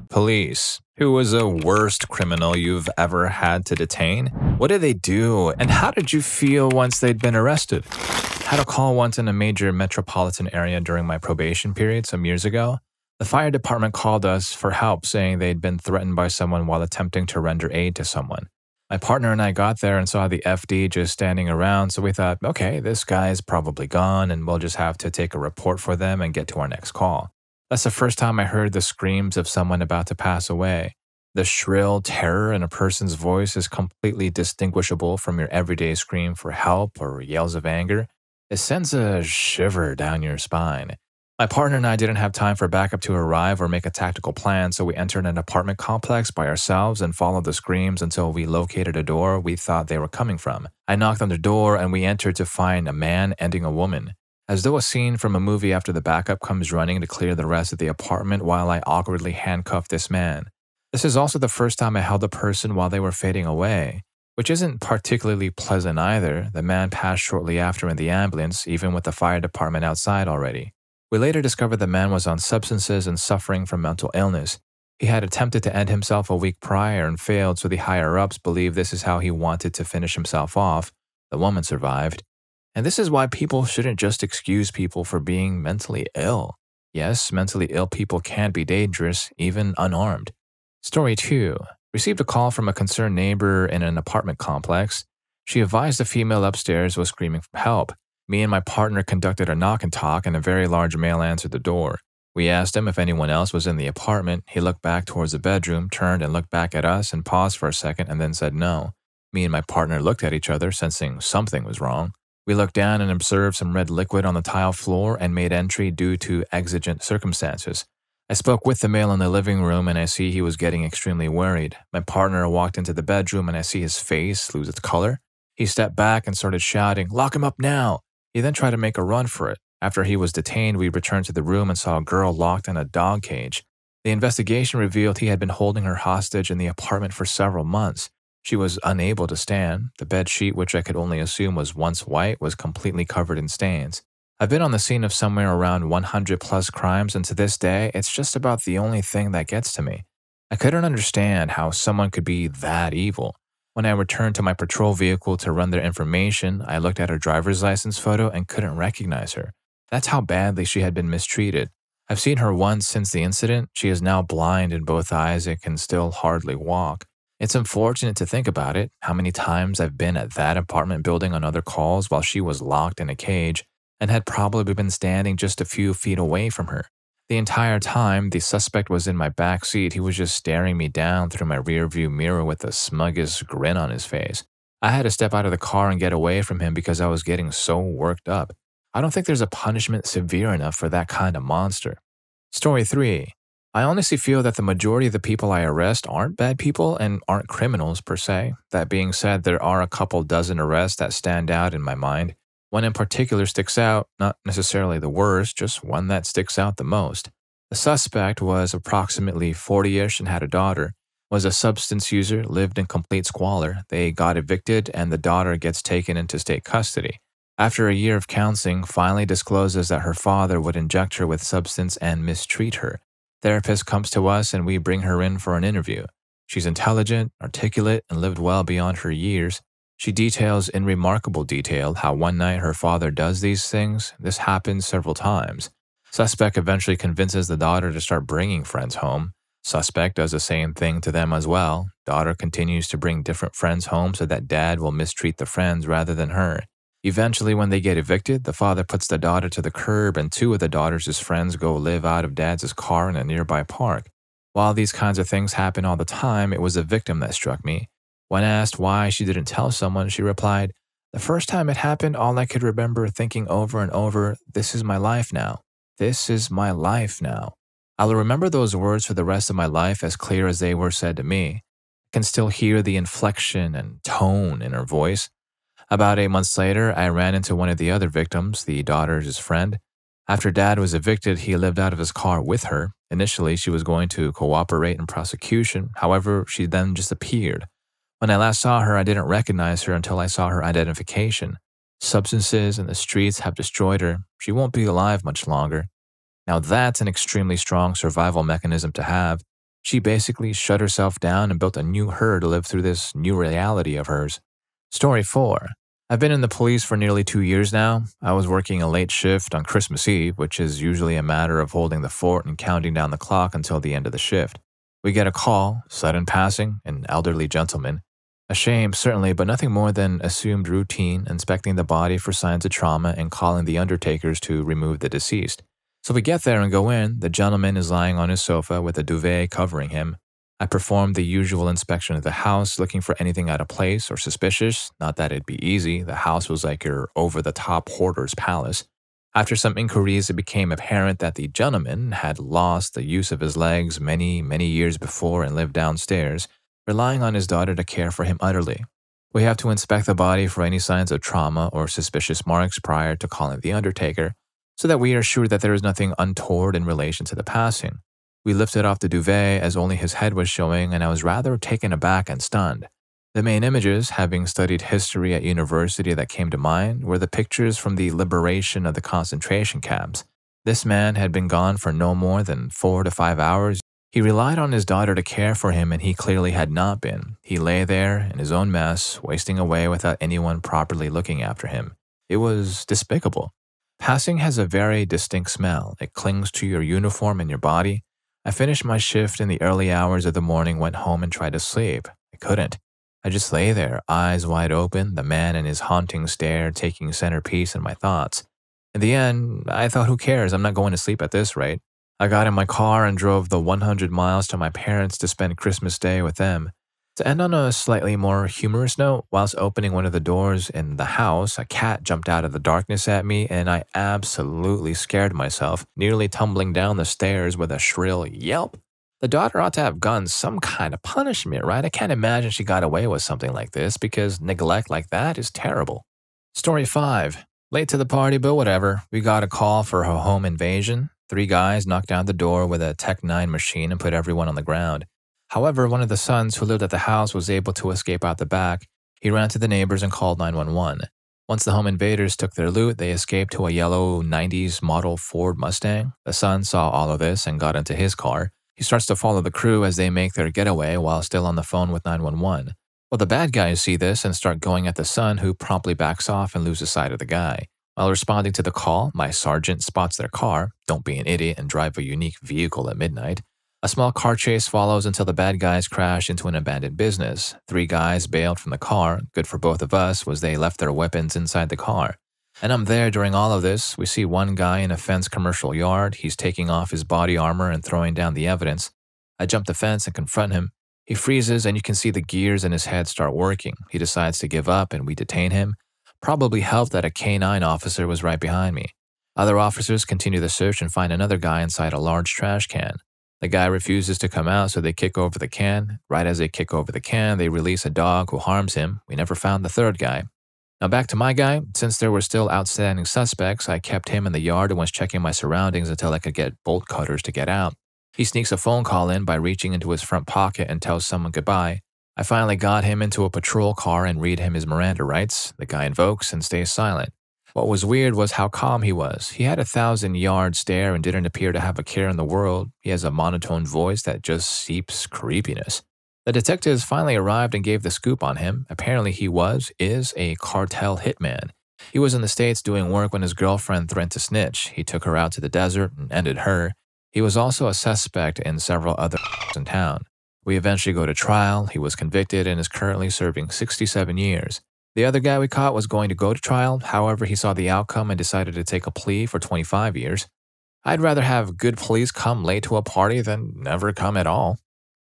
Police. Who was the worst criminal you've ever had to detain? What did they do? And how did you feel once they'd been arrested? I had a call once in a major metropolitan area during my probation period some years ago. The fire department called us for help, saying they'd been threatened by someone while attempting to render aid to someone. My partner and I got there and saw the FD just standing around, so we thought, okay, this guy's probably gone and we'll just have to take a report for them and get to our next call. That's the first time I heard the screams of someone about to pass away. The shrill terror in a person's voice is completely distinguishable from your everyday scream for help or yells of anger. It sends a shiver down your spine. My partner and I didn't have time for backup to arrive or make a tactical plan, so we entered an apartment complex by ourselves and followed the screams until we located a door we thought they were coming from. I knocked on the door and we entered to find a man ending a woman. As though a scene from a movie after the backup comes running to clear the rest of the apartment while I awkwardly handcuffed this man. This is also the first time I held a person while they were fading away, which isn't particularly pleasant either. The man passed shortly after in the ambulance, even with the fire department outside already. We later discovered the man was on substances and suffering from mental illness. He had attempted to end himself a week prior and failed, so the higher-ups believe this is how he wanted to finish himself off. The woman survived. And this is why people shouldn't just excuse people for being mentally ill. Yes, mentally ill people can be dangerous, even unarmed. Story 2. Received a call from a concerned neighbor in an apartment complex. She advised a female upstairs was screaming for help. Me and my partner conducted a knock and talk, and a very large male answered the door. We asked him if anyone else was in the apartment. He looked back towards the bedroom, turned and looked back at us, and paused for a second and then said no. Me and my partner looked at each other, sensing something was wrong. We looked down and observed some red liquid on the tile floor and made entry due to exigent circumstances. I spoke with the male in the living room and I see he was getting extremely worried. My partner walked into the bedroom and I see his face lose its color. He stepped back and started shouting, "Lock him up now!" He then tried to make a run for it. After he was detained, we returned to the room and saw a girl locked in a dog cage. The investigation revealed he had been holding her hostage in the apartment for several months. She was unable to stand. The bed sheet, which I could only assume was once white, was completely covered in stains. I've been on the scene of somewhere around 100 plus crimes, and to this day, it's just about the only thing that gets to me. I couldn't understand how someone could be that evil. When I returned to my patrol vehicle to run their information, I looked at her driver's license photo and couldn't recognize her. That's how badly she had been mistreated. I've seen her once since the incident. She is now blind in both eyes and can still hardly walk. It's unfortunate to think about it, how many times I've been at that apartment building on other calls while she was locked in a cage and had probably been standing just a few feet away from her. The entire time, the suspect was in my back seat. He was just staring me down through my rearview mirror with the smuggest grin on his face. I had to step out of the car and get away from him because I was getting so worked up. I don't think there's a punishment severe enough for that kind of monster. Story 3. I honestly feel that the majority of the people I arrest aren't bad people and aren't criminals per se. That being said, there are a couple dozen arrests that stand out in my mind. One in particular sticks out, not necessarily the worst, just one that sticks out the most. The suspect was approximately 40-ish and had a daughter, was a substance user, lived in complete squalor. They got evicted and the daughter gets taken into state custody. After a year of counseling, finally discloses that her father would inject her with substance and mistreat her. Therapist comes to us and we bring her in for an interview. She's intelligent, articulate, and lived well beyond her years. She details in remarkable detail how one night her father does these things. This happens several times. Suspect eventually convinces the daughter to start bringing friends home. Suspect does the same thing to them as well. Daughter continues to bring different friends home so that dad will mistreat the friends rather than her. Eventually, when they get evicted, the father puts the daughter to the curb and two of the daughter's friends go live out of dad's car in a nearby park. While these kinds of things happen all the time, it was the victim that struck me. When asked why she didn't tell someone, she replied, "The first time it happened, all I could remember thinking over and over, this is my life now. This is my life now." I'll remember those words for the rest of my life as clear as they were said to me. I can still hear the inflection and tone in her voice. About 8 months later, I ran into one of the other victims, the daughter's friend. After dad was evicted, he lived out of his car with her. Initially, she was going to cooperate in prosecution. However, she then just appeared. When I last saw her, I didn't recognize her until I saw her identification. Substances and the streets have destroyed her. She won't be alive much longer. Now that's an extremely strong survival mechanism to have. She basically shut herself down and built a new her to live through this new reality of hers. Story 4. I've been in the police for nearly 2 years now. I was working a late shift on Christmas Eve, which is usually a matter of holding the fort and counting down the clock until the end of the shift. We get a call, sudden passing, an elderly gentleman. A shame, certainly, but nothing more than assumed routine, inspecting the body for signs of trauma and calling the undertakers to remove the deceased. So we get there and go in. The gentleman is lying on his sofa with a duvet covering him. I performed the usual inspection of the house, looking for anything out of place or suspicious. Not that it'd be easy. The house was like your over-the-top hoarder's palace. After some inquiries, it became apparent that the gentleman had lost the use of his legs many, many years before and lived downstairs, relying on his daughter to care for him utterly. We have to inspect the body for any signs of trauma or suspicious marks prior to calling the undertaker, so that we are sure that there is nothing untoward in relation to the passing. We lifted off the duvet as only his head was showing, and I was rather taken aback and stunned. The main images, having studied history at university, that came to mind were the pictures from the liberation of the concentration camps. This man had been gone for no more than 4 to 5 hours. He relied on his daughter to care for him, and he clearly had not been. He lay there in his own mess, wasting away without anyone properly looking after him. It was despicable. Passing has a very distinct smell. It clings to your uniform and your body. I finished my shift in the early hours of the morning, went home and tried to sleep. I couldn't. I just lay there, eyes wide open, the man and his haunting stare taking centerpiece in my thoughts. In the end, I thought, who cares? I'm not going to sleep at this rate. I got in my car and drove the 100 miles to my parents to spend Christmas Day with them. To end on a slightly more humorous note, whilst opening one of the doors in the house, a cat jumped out of the darkness at me, and I absolutely scared myself, nearly tumbling down the stairs with a shrill yelp. The daughter ought to have gotten some kind of punishment, right? I can't imagine she got away with something like this, because neglect like that is terrible. Story 5. Late to the party, but whatever. We got a call for a home invasion. 3 guys knocked down the door with a Tech 9 machine and put everyone on the ground. However, one of the sons who lived at the house was able to escape out the back. He ran to the neighbors and called 911. Once the home invaders took their loot, they escaped to a yellow 90s model Ford Mustang. The son saw all of this and got into his car. He starts to follow the crew as they make their getaway while still on the phone with 911. Well, the bad guys see this and start going at the son, who promptly backs off and loses sight of the guy. While responding to the call, my sergeant spots their car. Don't be an idiot and drive a unique vehicle at midnight. A small car chase follows until the bad guys crash into an abandoned business. 3 guys bailed from the car. Good for both of us was they left their weapons inside the car. And I'm there during all of this. We see one guy in a fenced commercial yard. He's taking off his body armor and throwing down the evidence. I jump the fence and confront him. He freezes and you can see the gears in his head start working. He decides to give up and we detain him. Probably helped that a K-9 officer was right behind me. Other officers continue the search and find another guy inside a large trash can. The guy refuses to come out, so they kick over the can. Right as they kick over the can, they release a dog who harms him. We never found the 3rd guy. Now back to my guy. Since there were still outstanding suspects, I kept him in the yard and was checking my surroundings until I could get bolt cutters to get out. He sneaks a phone call in by reaching into his front pocket and tells someone goodbye. I finally got him into a patrol car and read him his Miranda rights. The guy invokes and stays silent. What was weird was how calm he was. He had a 1,000-yard stare and didn't appear to have a care in the world. He has a monotone voice that just seeps creepiness. The detectives finally arrived and gave the scoop on him. Apparently he is a cartel hitman. He was in the States doing work when his girlfriend threatened to snitch. He took her out to the desert and ended her. He was also a suspect in several other in town. We eventually go to trial. He was convicted and is currently serving 67 years. The other guy we caught was going to go to trial. However, he saw the outcome and decided to take a plea for 25 years. I'd rather have good police come late to a party than never come at all.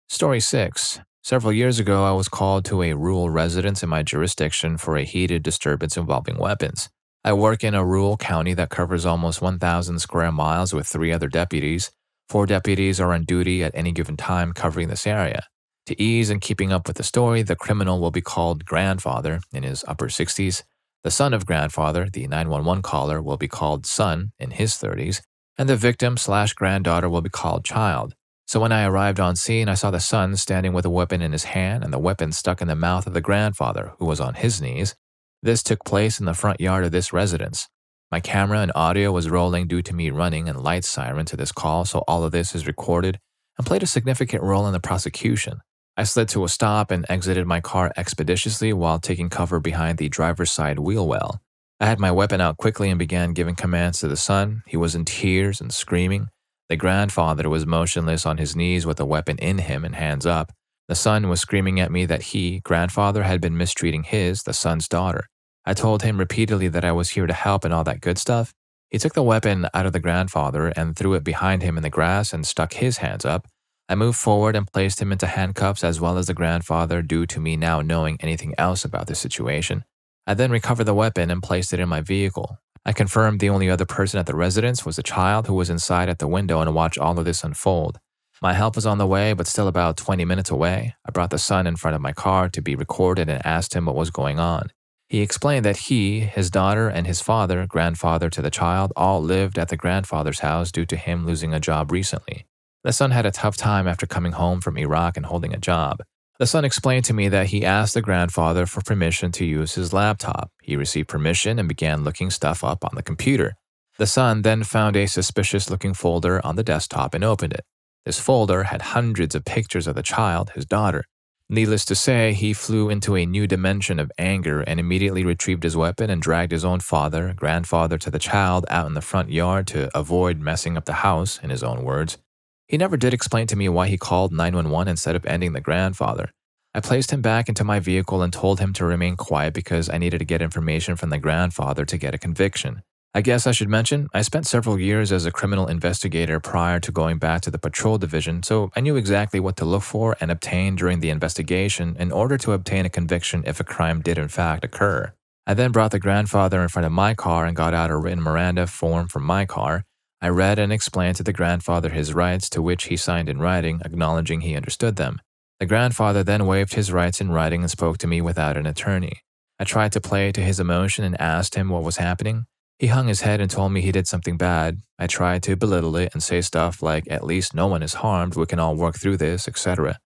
Story 6. Several years ago, I was called to a rural residence in my jurisdiction for a heated disturbance involving weapons. I work in a rural county that covers almost 1,000 square miles with 3 other deputies. 4 deputies are on duty at any given time covering this area. To ease in keeping up with the story, the criminal will be called Grandfather in his upper 60s. The son of Grandfather, the 911 caller, will be called Son in his 30s. And the victim/granddaughter will be called Child. So when I arrived on scene, I saw the son standing with a weapon in his hand and the weapon stuck in the mouth of the grandfather, who was on his knees. This took place in the front yard of this residence. My camera and audio was rolling due to me running and light siren to this call, so all of this is recorded and played a significant role in the prosecution. I slid to a stop and exited my car expeditiously while taking cover behind the driver's side wheel well. I had my weapon out quickly and began giving commands to the son. He was in tears and screaming. The grandfather was motionless on his knees with a weapon in him and hands up. The son was screaming at me that he, grandfather, had been mistreating the son's daughter. I told him repeatedly that I was here to help and all that good stuff. He took the weapon out of the grandfather and threw it behind him in the grass and stuck his hands up. I moved forward and placed him into handcuffs as well as the grandfather due to me now knowing anything else about the situation. I then recovered the weapon and placed it in my vehicle. I confirmed the only other person at the residence was the child who was inside at the window and watched all of this unfold. My help was on the way, but still about 20 minutes away. I brought the son in front of my car to be recorded and asked him what was going on. He explained that he, his daughter, and his father, grandfather to the child, all lived at the grandfather's house due to him losing a job recently. The son had a tough time after coming home from Iraq and holding a job. The son explained to me that he asked the grandfather for permission to use his laptop. He received permission and began looking stuff up on the computer. The son then found a suspicious-looking folder on the desktop and opened it. This folder had hundreds of pictures of the child, his daughter. Needless to say, he flew into a new dimension of anger and immediately retrieved his weapon and dragged his own father, grandfather to the child out in the front yard to avoid messing up the house, in his own words. He never did explain to me why he called 911 instead of ending the grandfather. I placed him back into my vehicle and told him to remain quiet because I needed to get information from the grandfather to get a conviction. I guess I should mention, I spent several years as a criminal investigator prior to going back to the patrol division, so I knew exactly what to look for and obtain during the investigation in order to obtain a conviction if a crime did in fact occur. I then brought the grandfather in front of my car and got out a written Miranda form from my car. I read and explained to the grandfather his rights, to which he signed in writing, acknowledging he understood them. The grandfather then waived his rights in writing and spoke to me without an attorney. I tried to play to his emotion and asked him what was happening. He hung his head and told me he did something bad. I tried to belittle it and say stuff like, "At least no one is harmed, we can all work through this," etc.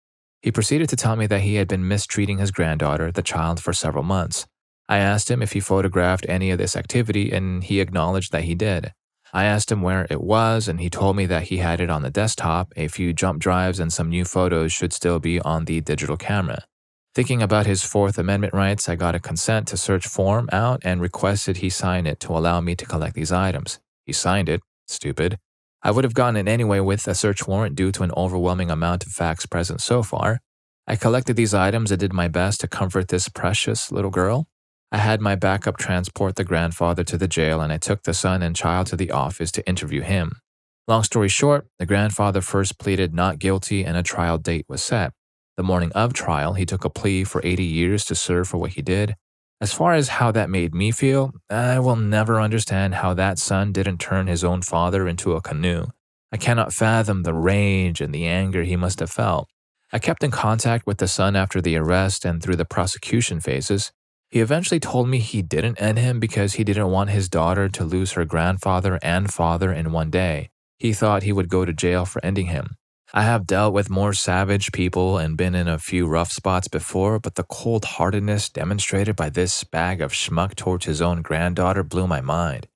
He proceeded to tell me that he had been mistreating his granddaughter, the child, for several months. I asked him if he photographed any of this activity, and he acknowledged that he did. I asked him where it was, and he told me that he had it on the desktop. A few jump drives and some new photos should still be on the digital camera. Thinking about his Fourth Amendment rights, I got a consent to search form out and requested he sign it to allow me to collect these items. He signed it. Stupid. I would have gotten it anyway with a search warrant due to an overwhelming amount of facts present so far. I collected these items and did my best to comfort this precious little girl. I had my backup transport the grandfather to the jail, and I took the son and child to the office to interview him. Long story short, the grandfather first pleaded not guilty and a trial date was set. The morning of trial, he took a plea for 80 years to serve for what he did. As far as how that made me feel, I will never understand how that son didn't turn his own father into a canoe. I cannot fathom the rage and the anger he must have felt. I kept in contact with the son after the arrest and through the prosecution phases. He eventually told me he didn't end him because he didn't want his daughter to lose her grandfather and father in one day. He thought he would go to jail for ending him. I have dealt with more savage people and been in a few rough spots before, but the cold-heartedness demonstrated by this bag of schmuck towards his own granddaughter blew my mind.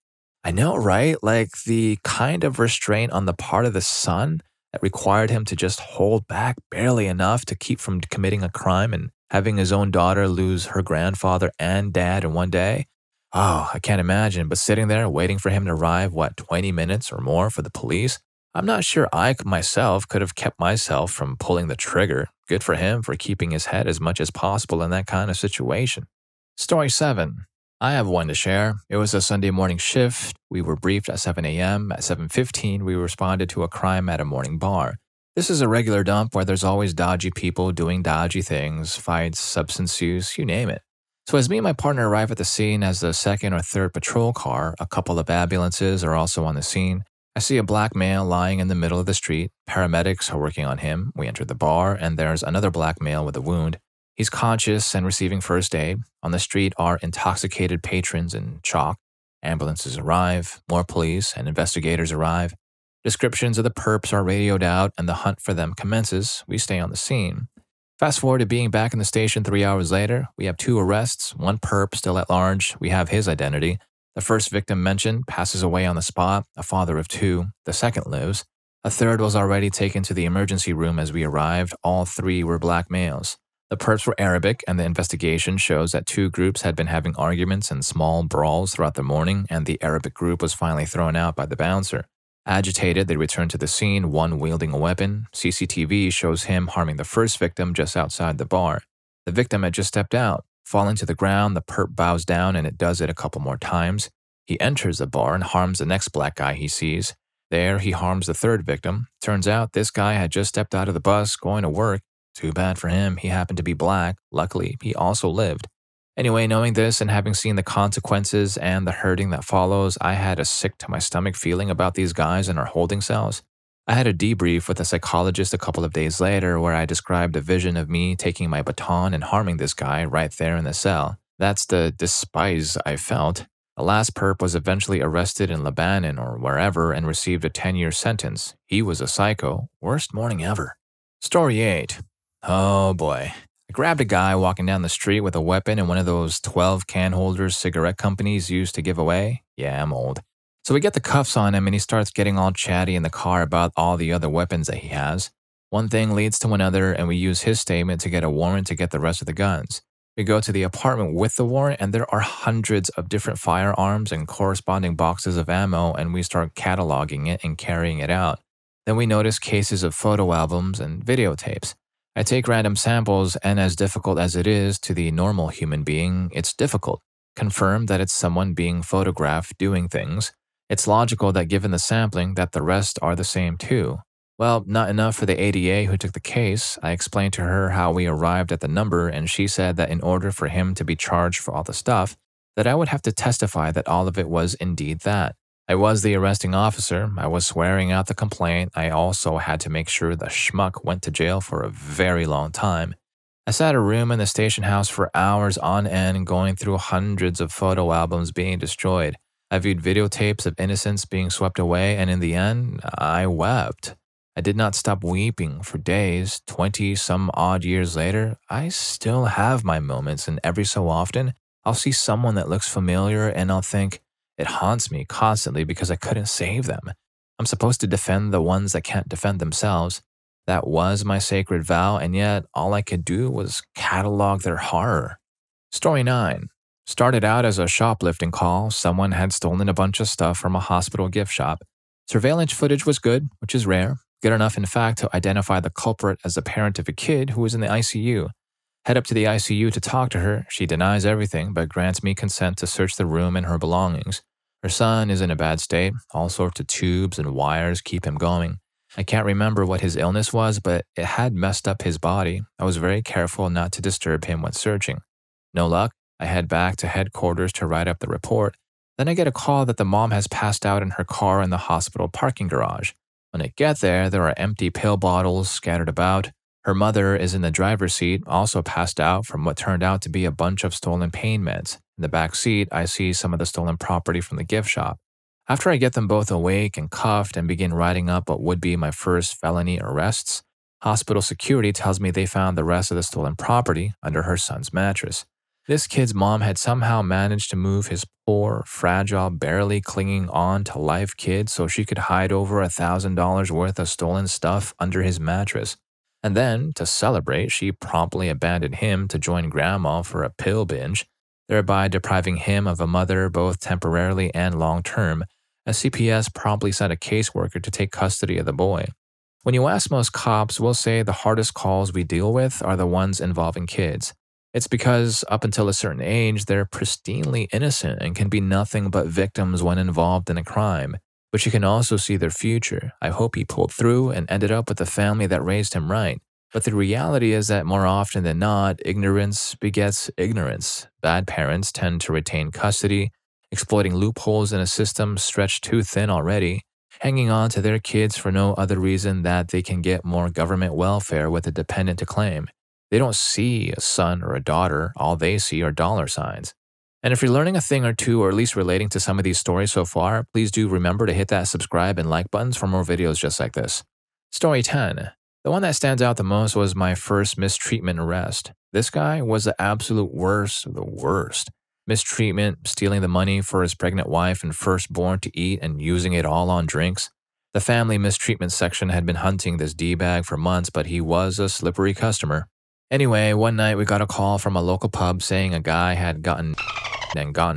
I know, right? Like the kind of restraint on the part of the son that required him to just hold back barely enough to keep from committing a crime and having his own daughter lose her grandfather and dad in one day? Oh, I can't imagine, but sitting there waiting for him to arrive, 20 minutes or more for the police? I'm not sure I myself could have kept myself from pulling the trigger. Good for him for keeping his head as much as possible in that kind of situation. Story 7. I have one to share. It was a Sunday morning shift. We were briefed at 7 a.m. At 7:15, we responded to a crime at a morning bar. This is a regular dump where there's always dodgy people doing dodgy things, fights, substance use, you name it. So as me and my partner arrive at the scene as the second or third patrol car, a couple of ambulances are also on the scene. I see a black male lying in the middle of the street. Paramedics are working on him. We enter the bar, and there's another black male with a wound. He's conscious and receiving first aid. On the street are intoxicated patrons in chalk. Ambulances arrive, more police and investigators arrive. Descriptions of the perps are radioed out, and the hunt for them commences. We stay on the scene. Fast forward to being back in the station 3 hours later. We have 2 arrests, one perp still at large. We have his identity. The first victim mentioned passes away on the spot, a father of 2. The second lives. A third was already taken to the emergency room as we arrived. All three were black males. The perps were Arabic, and the investigation shows that two groups had been having arguments and small brawls throughout the morning, and the Arabic group was finally thrown out by the bouncer. Agitated, they returned to the scene, one wielding a weapon. CCTV shows him harming the first victim just outside the bar. The victim had just stepped out. Falling to the ground, the perp bows down, and it does it a couple more times. He enters the bar and harms the next black guy he sees. There, he harms the third victim. Turns out this guy had just stepped out of the bus, going to work. Too bad for him, he happened to be black. Luckily, he also lived. Anyway, knowing this and having seen the consequences and the hurting that follows, I had a sick-to-my-stomach feeling about these guys in our holding cells. I had a debrief with a psychologist a couple of days later where I described a vision of me taking my baton and harming this guy right there in the cell. That's the despise I felt. The last perp was eventually arrested in Lebanon or wherever and received a 10-year sentence. He was a psycho. Worst morning ever. Story 8. Oh boy. I grabbed a guy walking down the street with a weapon and one of those 12 can holders cigarette companies used to give away. Yeah, I'm old. So we get the cuffs on him and he starts getting all chatty in the car about all the other weapons that he has. One thing leads to another and we use his statement to get a warrant to get the rest of the guns. We go to the apartment with the warrant and there are hundreds of different firearms and corresponding boxes of ammo and we start cataloging it and carrying it out. Then we notice cases of photo albums and videotapes. I take random samples and as difficult as it is to the normal human being, it's difficult. Confirm that it's someone being photographed doing things. It's logical that given the sampling that the rest are the same too. Well, not enough for the ADA who took the case. I explained to her how we arrived at the number and she said that in order for him to be charged for all the stuff, that I would have to testify that all of it was indeed that. I was the arresting officer. I was swearing out the complaint. I also had to make sure the schmuck went to jail for a very long time. I sat a room in the station house for hours on end going through hundreds of photo albums being destroyed. I viewed videotapes of innocents being swept away and in the end, I wept. I did not stop weeping for days. 20-some-odd years later, I still have my moments, and every so often, I'll see someone that looks familiar and I'll think, it haunts me constantly because I couldn't save them. I'm supposed to defend the ones that can't defend themselves. That was my sacred vow, and yet all I could do was catalog their horror. Story 9. Started out as a shoplifting call. Someone had stolen a bunch of stuff from a hospital gift shop. Surveillance footage was good, which is rare. Good enough, in fact, to identify the culprit as the parent of a kid who was in the ICU. Head up to the ICU to talk to her. She denies everything, but grants me consent to search the room and her belongings. Her son is in a bad state. All sorts of tubes and wires keep him going. I can't remember what his illness was, but it had messed up his body. I was very careful not to disturb him when searching. No luck. I head back to headquarters to write up the report. Then I get a call that the mom has passed out in her car in the hospital parking garage. When I get there, there are empty pill bottles scattered about. Her mother is in the driver's seat, also passed out from what turned out to be a bunch of stolen pain meds. In the back seat, I see some of the stolen property from the gift shop. After I get them both awake and cuffed and begin writing up what would be my first felony arrests, hospital security tells me they found the rest of the stolen property under her son's mattress. This kid's mom had somehow managed to move his poor, fragile, barely clinging on to life kid so she could hide over $1,000 worth of stolen stuff under his mattress. And then, to celebrate, she promptly abandoned him to join grandma for a pill binge, thereby depriving him of a mother both temporarily and long-term, as CPS promptly sent a caseworker to take custody of the boy. When you ask most cops, we'll say the hardest calls we deal with are the ones involving kids. It's because, up until a certain age, they're pristinely innocent and can be nothing but victims when involved in a crime. But you can also see their future. I hope he pulled through and ended up with a family that raised him right. But the reality is that more often than not, ignorance begets ignorance. Bad parents tend to retain custody, exploiting loopholes in a system stretched too thin already, hanging on to their kids for no other reason that they can get more government welfare with a dependent to claim. They don't see a son or a daughter. All they see are dollar signs. And if you're learning a thing or two, or at least relating to some of these stories so far, please do remember to hit that subscribe and like buttons for more videos just like this. Story 10. The one that stands out the most was my first mistreatment arrest. This guy was the absolute worst of the worst. Mistreatment, stealing the money for his pregnant wife and firstborn to eat and using it all on drinks. The family mistreatment section had been hunting this D-bag for months, but he was a slippery customer. Anyway, one night we got a call from a local pub saying a guy had gotten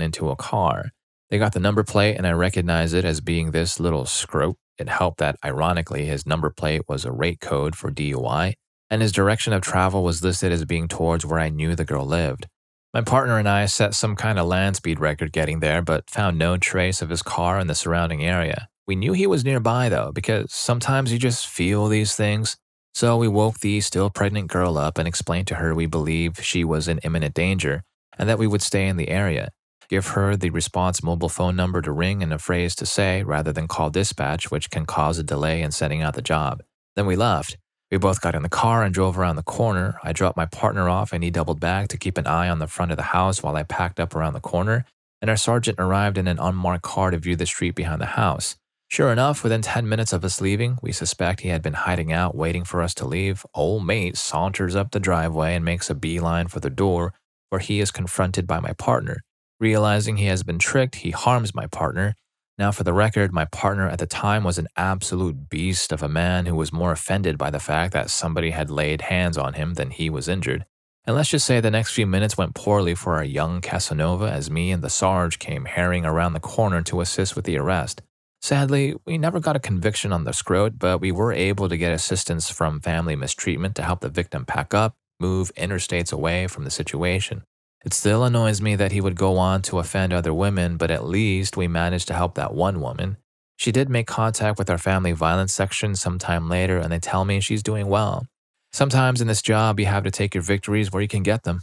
into a car. They got the number plate and I recognized it as being this little scrope. It helped that, ironically, his number plate was a rate code for DUI, and his direction of travel was listed as being towards where I knew the girl lived. My partner and I set some kind of land speed record getting there, but found no trace of his car in the surrounding area. We knew he was nearby, though, because sometimes you just feel these things. So we woke the still pregnant girl up and explained to her we believed she was in imminent danger and that we would stay in the area. Give her the response mobile phone number to ring and a phrase to say rather than call dispatch, which can cause a delay in sending out the job. Then we left. We both got in the car and drove around the corner. I dropped my partner off and he doubled back to keep an eye on the front of the house while I packed up around the corner, and our sergeant arrived in an unmarked car to view the street behind the house. Sure enough, within 10 minutes of us leaving, we suspect he had been hiding out waiting for us to leave. Old mate saunters up the driveway and makes a beeline for the door, where he is confronted by my partner. Realizing he has been tricked, he harms my partner. Now, for the record, my partner at the time was an absolute beast of a man who was more offended by the fact that somebody had laid hands on him than he was injured. And let's just say the next few minutes went poorly for our young Casanova as me and the Sarge came harrying around the corner to assist with the arrest. Sadly, we never got a conviction on the scrote, but we were able to get assistance from family mistreatment to help the victim pack up, move interstates away from the situation. It still annoys me that he would go on to offend other women, but at least we managed to help that one woman. She did make contact with our family violence section sometime later, and they tell me she's doing well. Sometimes in this job, you have to take your victories where you can get them.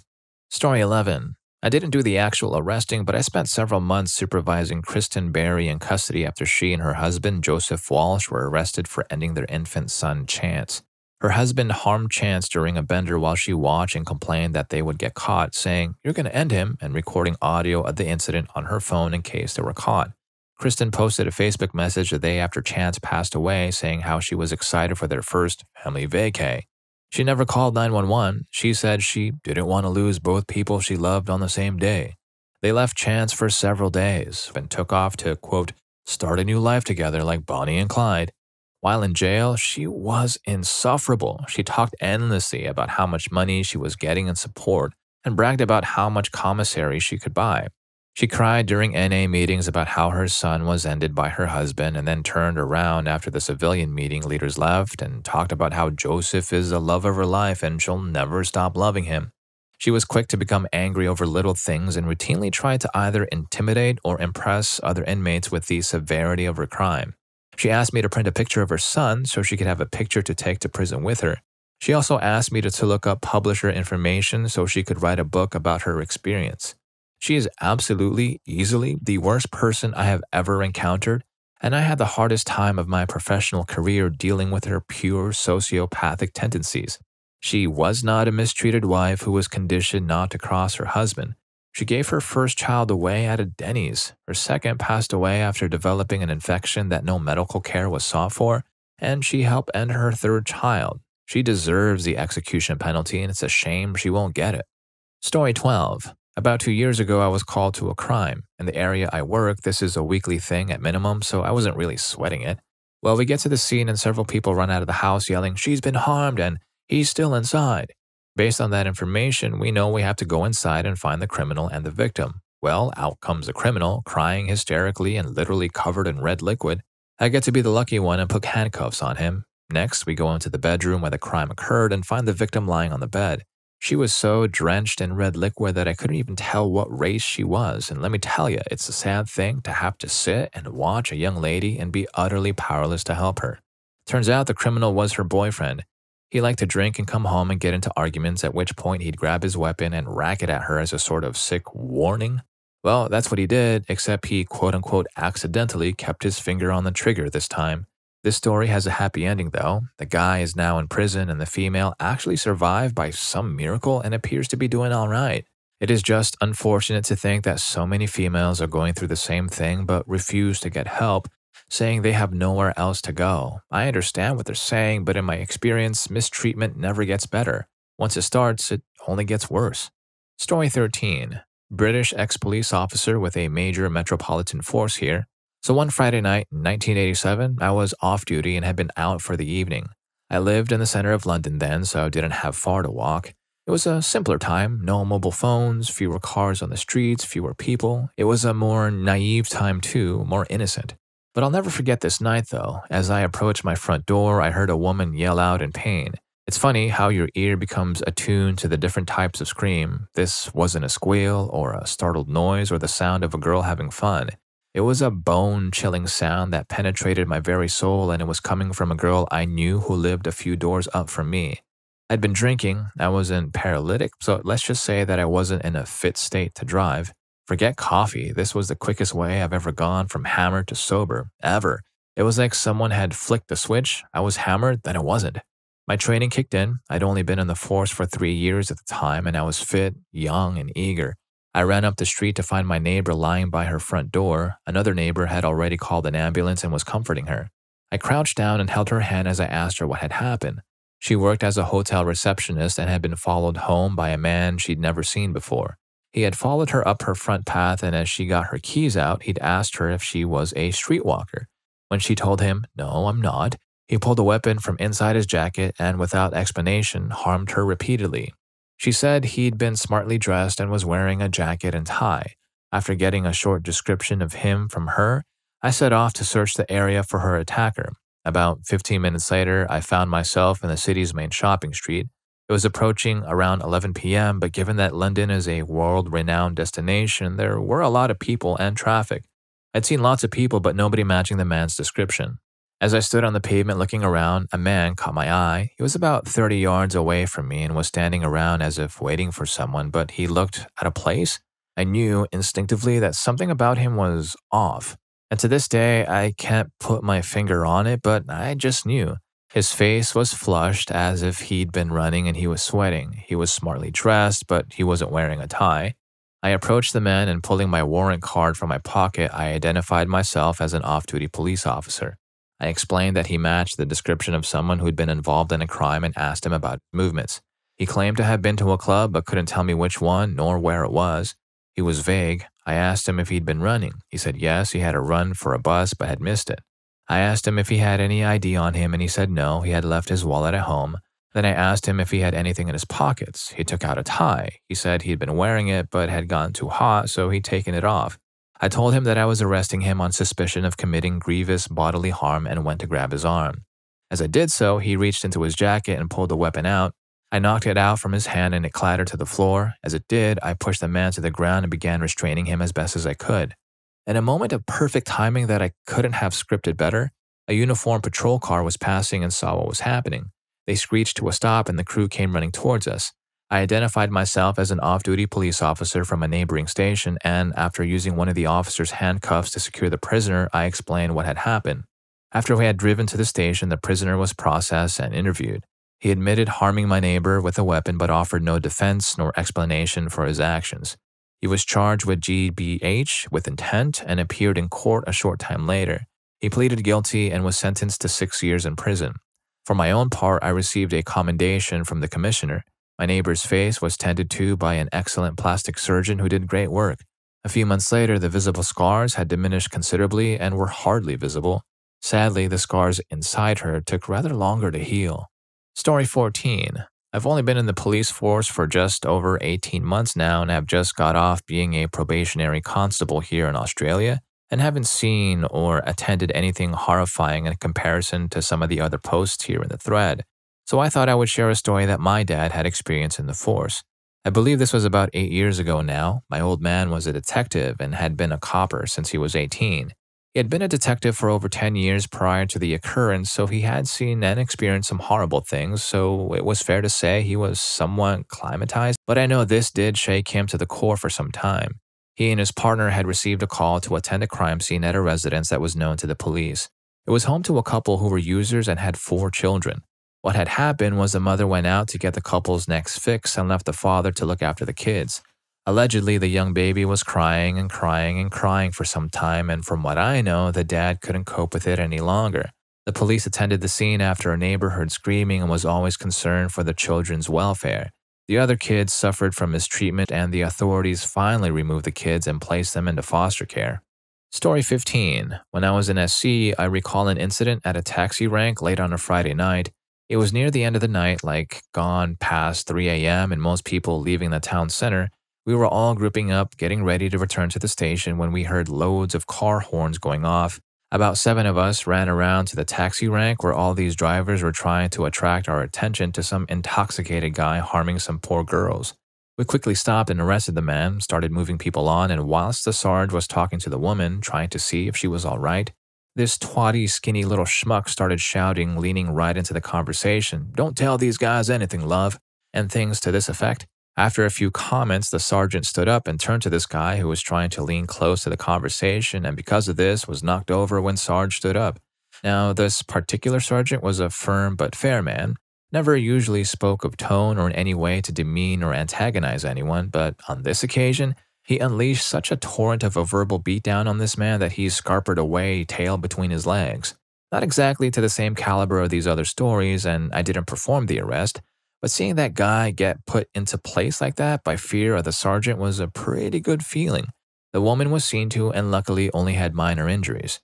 Story 11. I didn't do the actual arresting, but I spent several months supervising Kristen Berry in custody after she and her husband, Joseph Walsh, were arrested for ending their infant son, Chance. Her husband harmed Chance during a bender while she watched and complained that they would get caught, saying, "You're going to end him," and recording audio of the incident on her phone in case they were caught. Kristen posted a Facebook message the day after Chance passed away saying how she was excited for their first family vacay. She never called 911. She said she didn't want to lose both people she loved on the same day. They left Chance for several days and took off to, quote, start a new life together like Bonnie and Clyde. While in jail, she was insufferable. She talked endlessly about how much money she was getting in support and bragged about how much commissary she could buy. She cried during NA meetings about how her son was ended by her husband and then turned around after the civilian meeting leaders left and talked about how Joseph is the love of her life and she'll never stop loving him. She was quick to become angry over little things and routinely tried to either intimidate or impress other inmates with the severity of her crime. She asked me to print a picture of her son so she could have a picture to take to prison with her. She also asked me to look up publisher information so she could write a book about her experience. She is absolutely, easily the worst person I have ever encountered, and I had the hardest time of my professional career dealing with her pure sociopathic tendencies. She was not a mistreated wife who was conditioned not to cross her husband. She gave her first child away at a Denny's. Her second passed away after developing an infection that no medical care was sought for, and she helped end her third child. She deserves the execution penalty, and it's a shame she won't get it. Story 12. About 2 years ago, I was called to a crime. In the area I work, this is a weekly thing at minimum, so I wasn't really sweating it. Well, we get to the scene and several people run out of the house yelling, "She's been harmed," and "He's still inside." Based on that information, we know we have to go inside and find the criminal and the victim. Well, out comes the criminal, crying hysterically and literally covered in red liquid. I get to be the lucky one and put handcuffs on him. Next, we go into the bedroom where the crime occurred and find the victim lying on the bed. She was so drenched in red liquid that I couldn't even tell what race she was, and let me tell you, it's a sad thing to have to sit and watch a young lady and be utterly powerless to help her. Turns out the criminal was her boyfriend. He liked to drink and come home and get into arguments, at which point he'd grab his weapon and rack it at her as a sort of sick warning. Well, that's what he did, except he quote-unquote accidentally kept his finger on the trigger this time. This story has a happy ending, though. The guy is now in prison and the female actually survived by some miracle and appears to be doing all right. It is just unfortunate to think that so many females are going through the same thing but refuse to get help, saying they have nowhere else to go. I understand what they're saying, but in my experience, mistreatment never gets better. Once it starts, it only gets worse. Story 13. British ex-police officer with a major metropolitan force here. So one Friday night in 1987, I was off duty and had been out for the evening. I lived in the center of London then, so I didn't have far to walk. It was a simpler time, no mobile phones, fewer cars on the streets, fewer people. It was a more naive time too, more innocent. But I'll never forget this night though. As I approached my front door, I heard a woman yell out in pain. It's funny how your ear becomes attuned to the different types of scream. This wasn't a squeal or a startled noise or the sound of a girl having fun. It was a bone-chilling sound that penetrated my very soul, and it was coming from a girl I knew who lived a few doors up from me. I'd been drinking, I wasn't paralytic, so let's just say that I wasn't in a fit state to drive. Forget coffee, this was the quickest way I've ever gone from hammered to sober, ever. It was like someone had flicked the switch, I was hammered, then I wasn't. My training kicked in, I'd only been in the force for 3 years at the time, and I was fit, young, and eager. I ran up the street to find my neighbor lying by her front door. Another neighbor had already called an ambulance and was comforting her. I crouched down and held her hand as I asked her what had happened. She worked as a hotel receptionist and had been followed home by a man she'd never seen before. He had followed her up her front path, and as she got her keys out, he'd asked her if she was a streetwalker. When she told him, "No, I'm not," he pulled a weapon from inside his jacket and, without explanation, harmed her repeatedly. She said he'd been smartly dressed and was wearing a jacket and tie. After getting a short description of him from her, I set off to search the area for her attacker. About 15 minutes later, I found myself in the city's main shopping street. It was approaching around 11 p.m., but given that London is a world-renowned destination, there were a lot of people and traffic. I'd seen lots of people, but nobody matching the man's description. As I stood on the pavement looking around, a man caught my eye. He was about 30 yards away from me and was standing around as if waiting for someone, but he looked out of place. I knew instinctively that something about him was off. And to this day, I can't put my finger on it, but I just knew. His face was flushed as if he'd been running and he was sweating. He was smartly dressed, but he wasn't wearing a tie. I approached the man and pulling my warrant card from my pocket, I identified myself as an off-duty police officer. I explained that he matched the description of someone who'd been involved in a crime and asked him about movements. He claimed to have been to a club but couldn't tell me which one nor where it was. He was vague. I asked him if he'd been running. He said yes, he had a run for a bus but had missed it. I asked him if he had any ID on him and he said no, he had left his wallet at home. Then I asked him if he had anything in his pockets. He took out a tie. He said he'd been wearing it but had gotten too hot, so he'd taken it off. I told him that I was arresting him on suspicion of committing grievous bodily harm and went to grab his arm. As I did so, he reached into his jacket and pulled the weapon out. I knocked it out from his hand and it clattered to the floor. As it did, I pushed the man to the ground and began restraining him as best as I could. In a moment of perfect timing that I couldn't have scripted better, a uniformed patrol car was passing and saw what was happening. They screeched to a stop and the crew came running towards us. I identified myself as an off-duty police officer from a neighboring station, and after using one of the officer's handcuffs to secure the prisoner, I explained what had happened. After we had driven to the station, the prisoner was processed and interviewed. He admitted harming my neighbor with a weapon but offered no defense nor explanation for his actions. He was charged with GBH with intent and appeared in court a short time later. He pleaded guilty and was sentenced to 6 years in prison. For my own part, I received a commendation from the commissioner. My neighbor's face was tended to by an excellent plastic surgeon who did great work. A few months later, the visible scars had diminished considerably and were hardly visible. Sadly, the scars inside her took rather longer to heal. Story 14. I've only been in the police force for just over 18 months now and have just got off being a probationary constable here in Australia and haven't seen or attended anything horrifying in comparison to some of the other posts here in the thread. So I thought I would share a story that my dad had experienced in the force. I believe this was about 8 years ago now. My old man was a detective and had been a copper since he was 18. He had been a detective for over 10 years prior to the occurrence, so he had seen and experienced some horrible things, so it was fair to say he was somewhat climatized, but I know this did shake him to the core for some time. He and his partner had received a call to attend a crime scene at a residence that was known to the police. It was home to a couple who were users and had 4 children. What had happened was the mother went out to get the couple's necks fixed and left the father to look after the kids. Allegedly, the young baby was crying and crying and crying for some time, and from what I know, the dad couldn't cope with it any longer. The police attended the scene after a neighbor heard screaming and was always concerned for the children's welfare. The other kids suffered from mistreatment, and the authorities finally removed the kids and placed them into foster care. Story 15. When I was in SC, I recall an incident at a taxi rank late on a Friday night. It was near the end of the night, like gone past 3 a.m., and most people leaving the town center. We were all grouping up, getting ready to return to the station when we heard loads of car horns going off. About 7 of us ran around to the taxi rank where all these drivers were trying to attract our attention to some intoxicated guy harming some poor girls. We quickly stopped and arrested the man, started moving people on, and whilst the Sarge was talking to the woman, trying to see if she was all right, this twatty, skinny little schmuck started shouting, leaning right into the conversation, "Don't tell these guys anything, love," and things to this effect. After a few comments, the sergeant stood up and turned to this guy who was trying to lean close to the conversation, and because of this, was knocked over when Sarge stood up. Now, this particular sergeant was a firm but fair man, never usually spoke of tone or in any way to demean or antagonize anyone, but on this occasion, he unleashed such a torrent of a verbal beatdown on this man that he scarpered away, tail between his legs. Not exactly to the same caliber of these other stories, and I didn't perform the arrest, but seeing that guy get put into place like that by fear of the sergeant was a pretty good feeling. The woman was seen to and luckily only had minor injuries.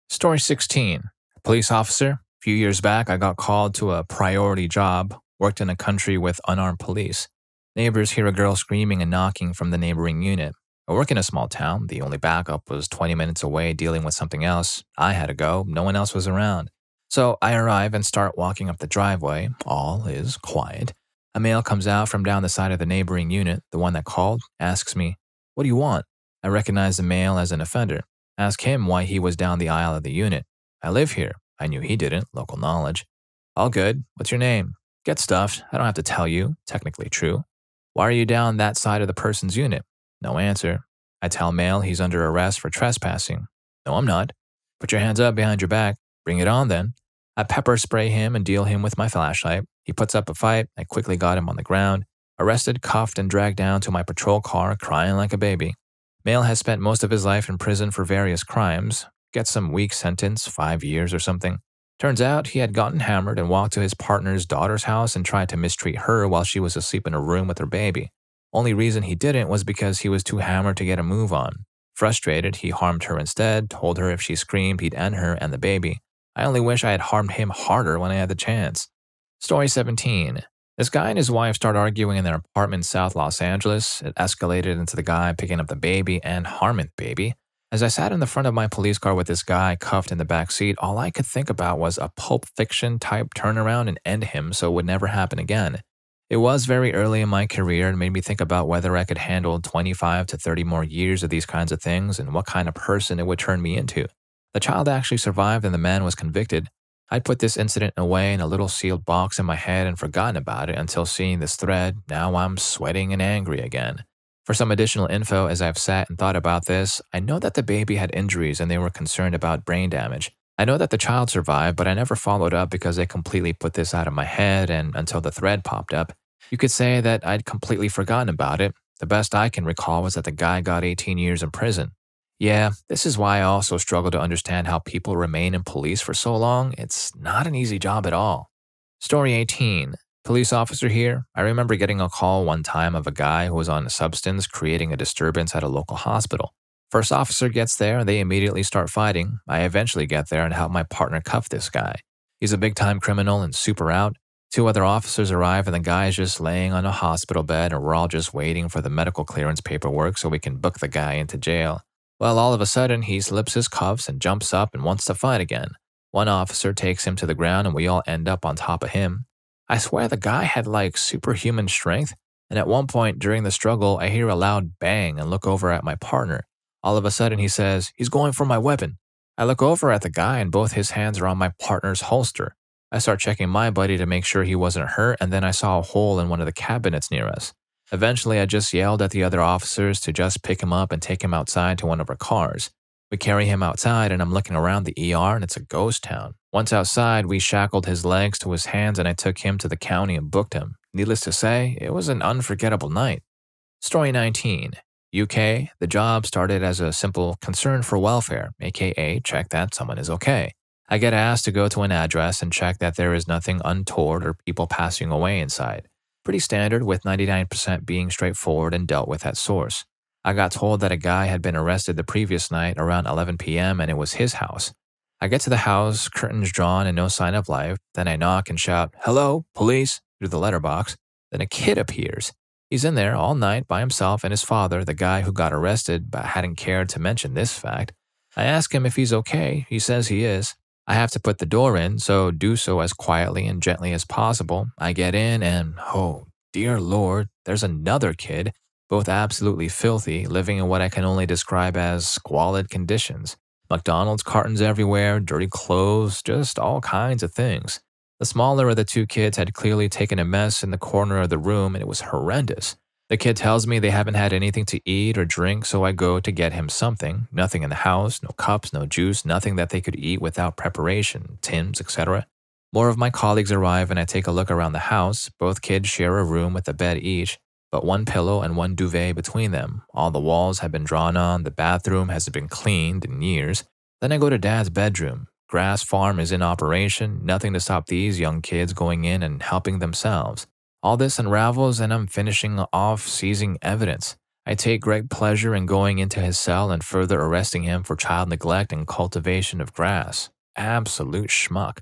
Story 16. Police officer. A few years back, I got called to a priority job, worked in a country with unarmed police. Neighbors hear a girl screaming and knocking from the neighboring unit. I work in a small town. The only backup was 20 minutes away dealing with something else. I had to go. No one else was around. So I arrive and start walking up the driveway. All is quiet. A male comes out from down the side of the neighboring unit. The one that called asks me, "What do you want?" I recognize the male as an offender. Ask him why he was down the aisle of the unit. "I live here." I knew he didn't. Local knowledge. "All good. What's your name?" "Get stuffed. I don't have to tell you." Technically true. "Why are you down that side of the person's unit?" No answer. I tell male he's under arrest for trespassing. "No, I'm not." "Put your hands up behind your back." "Bring it on then." I pepper spray him and deal him with my flashlight. He puts up a fight. I quickly got him on the ground. Arrested, cuffed, and dragged down to my patrol car, crying like a baby. Male has spent most of his life in prison for various crimes. Gets some weak sentence, 5 years or something. Turns out he had gotten hammered and walked to his partner's daughter's house and tried to mistreat her while she was asleep in a room with her baby. Only reason he didn't was because he was too hammered to get a move on. Frustrated, he harmed her instead, told her if she screamed he'd end her and the baby. I only wish I had harmed him harder when I had the chance. Story 17. This guy and his wife start arguing in their apartment in South Los Angeles. It escalated into the guy picking up the baby and harming the baby. As I sat in the front of my police car with this guy cuffed in the back seat, all I could think about was a Pulp Fiction type turnaround and end him so it would never happen again. It was very early in my career and made me think about whether I could handle 25 to 30 more years of these kinds of things and what kind of person it would turn me into. The child actually survived and the man was convicted. I'd put this incident away in a little sealed box in my head and forgotten about it until seeing this thread. Now I'm sweating and angry again. For some additional info, as I've sat and thought about this, I know that the baby had injuries and they were concerned about brain damage. I know that the child survived, but I never followed up because I completely put this out of my head and until the thread popped up. You could say that I'd completely forgotten about it. The best I can recall was that the guy got 18 years in prison. Yeah, this is why I also struggle to understand how people remain in police for so long. It's not an easy job at all. Story 18. Police officer here. I remember getting a call one time of a guy who was on a substance creating a disturbance at a local hospital. First officer gets there and they immediately start fighting. I eventually get there and help my partner cuff this guy. He's a big-time criminal and super out. 2 other officers arrive and the guy is just laying on a hospital bed and we're all just waiting for the medical clearance paperwork so we can book the guy into jail. Well, all of a sudden, he slips his cuffs and jumps up and wants to fight again. One officer takes him to the ground and we all end up on top of him. I swear the guy had like superhuman strength, and at one point during the struggle, I hear a loud bang and look over at my partner. All of a sudden, he says, "He's going for my weapon." I look over at the guy and both his hands are on my partner's holster. I start checking my buddy to make sure he wasn't hurt, and then I saw a hole in one of the cabinets near us. Eventually, I just yelled at the other officers to just pick him up and take him outside to one of our cars. We carry him outside and I'm looking around the ER and it's a ghost town. Once outside, we shackled his legs to his hands and I took him to the county and booked him. Needless to say, it was an unforgettable night. Story 19. UK, the job started as a simple concern for welfare, aka check that someone is okay. I get asked to go to an address and check that there is nothing untoward or people passing away inside. Pretty standard with 99% being straightforward and dealt with at source. I got told that a guy had been arrested the previous night around 11 p.m. and it was his house. I get to the house, curtains drawn and no sign of life. Then I knock and shout, "Hello, police," through the letterbox. Then a kid appears. He's in there all night by himself and his father, the guy who got arrested but hadn't cared to mention this fact. I ask him if he's okay. He says he is. I have to put the door in, so do so as quietly and gently as possible. I get in and, oh, dear Lord, there's another kid, both absolutely filthy, living in what I can only describe as squalid conditions. McDonald's cartons everywhere, dirty clothes, just all kinds of things. The smaller of the two kids had clearly taken a mess in the corner of the room, and it was horrendous. The kid tells me they haven't had anything to eat or drink, so I go to get him something. Nothing in the house, no cups, no juice, nothing that they could eat without preparation, Tims, etc. More of my colleagues arrive and I take a look around the house. Both kids share a room with a bed each, but one pillow and one duvet between them. All the walls have been drawn on, the bathroom hasn't been cleaned in years. Then I go to Dad's bedroom. Grass farm is in operation, nothing to stop these young kids going in and helping themselves. All this unravels and I'm finishing off seizing evidence. I take great pleasure in going into his cell and further arresting him for child neglect and cultivation of grass. Absolute schmuck.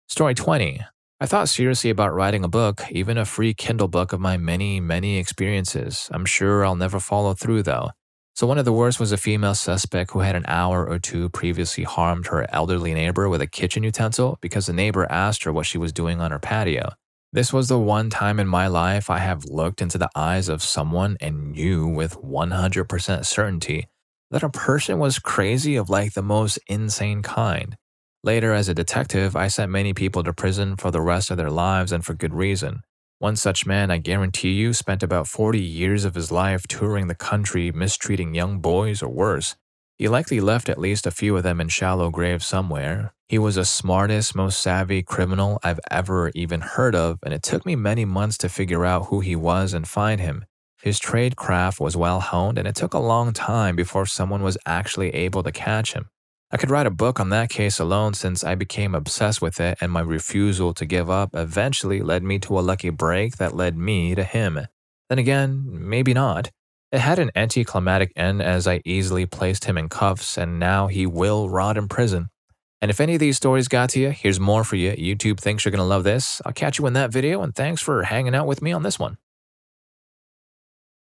Story 20. I thought seriously about writing a book, even a free Kindle book of my many, many experiences. I'm sure I'll never follow through though. So one of the worst was a female suspect who had an hour or two previously harmed her elderly neighbor with a kitchen utensil because the neighbor asked her what she was doing on her patio. This was the one time in my life I have looked into the eyes of someone and knew with 100% certainty that a person was crazy of like the most insane kind. Later, as a detective, I sent many people to prison for the rest of their lives and for good reason. One such man, I guarantee you, spent about 40 years of his life touring the country mistreating young boys or worse. He likely left at least a few of them in shallow graves somewhere. He was the smartest, most savvy criminal I've ever even heard of, and it took me many months to figure out who he was and find him. His trade craft was well honed, and it took a long time before someone was actually able to catch him. I could write a book on that case alone since I became obsessed with it, and my refusal to give up eventually led me to a lucky break that led me to him. Then again, maybe not. It had an anticlimactic end as I easily placed him in cuffs, and now he will rot in prison. And if any of these stories got to you, here's more for you. YouTube thinks you're going to love this. I'll catch you in that video, and thanks for hanging out with me on this one.